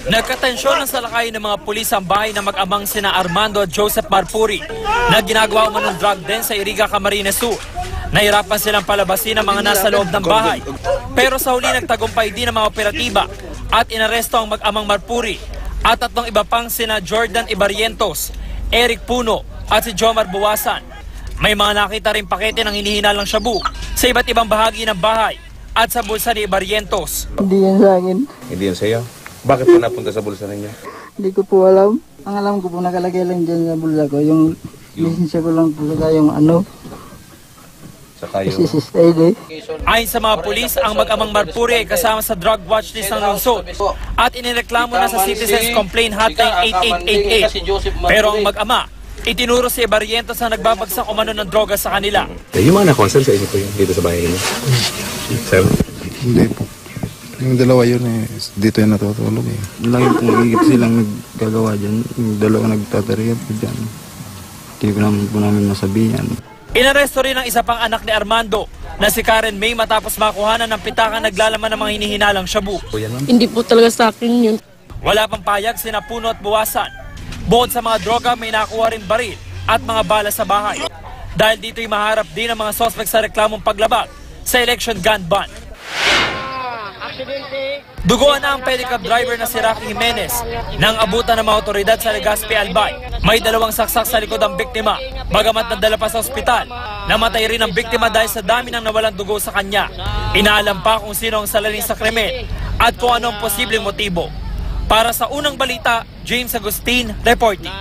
Nagkatensyon ng salakay ng mga pulis ang bahay na mag-amang sina Armando at Joseph Marpuri na ginagawa umanong drug den sa Iriga, Camarines Sur. Nahirapan silang palabasin ang mga nasa loob ng bahay. Pero sa huli nagtagumpay din ang mga operatiba at inaresto ang mag-amang Marpuri at tatlong iba pang sina Jordan Ibarrientos, Eric Puno at si Jomar Buwasan. May mga nakita rin pakete ng hinihinalang shabu sa iba't ibang bahagi ng bahay at sa bulsa ni Ibarrientos. Hindi yan sa akin. Hindi yan sa'yo? Bakit po napunta sa bulsa ninyo? Hindi ko po alam. Ang alam ko po nakalagay lang dyan sa bulsa ko. Yung lisensya ko lang po sa yung ano. Saka yung... SSID. Ayon sa mga pulis, ang mag-amang Marpuri ay kasama sa drug watch list ng lungsod at inireklamo na sa Citizens Complaint Hotline 8888. Pero ang mag-ama, itinuro si Ibarrientos na nagbabagsak umano ng droga sa kanila. Yung mga na-consult sa inyo po yun dito sa bahay niyo? Sir? Hindi po. Yung dalawa yun dito yung natutulog eh. Lagi pong higit silang naggagawa dyan. Yung dalawa nagtatariyap po dyan. Hindi ko naman po namin masabihan. Inaresto rin ang isa pang anak ni Armando na si Karen May matapos makuhanan ng pitakan naglalaman ng mga hinihinalang shabu. Hindi po talaga sa akin yun. Wala pang payag sina Puno at Buwasan. Bukod sa mga droga, may nakuha rin baril at mga bala sa bahay. Dahil dito'y maharap din ang mga suspect sa reklamong paglabag sa election gun ban. Duguan na ang pedicab driver na si Rocky Jimenez nang abutan ng mga otoridad sa Legazpi, Albay. May dalawang saksak sa likod ang biktima. Bagamat nadala pa sa ospital, namatay rin ang biktima dahil sa dami ng nawalang dugo sa kanya. Inaalam pa kung sino ang salarin sa krimen at kung ano ang posibleng motibo. Para sa unang balita, James Agustin, reporting.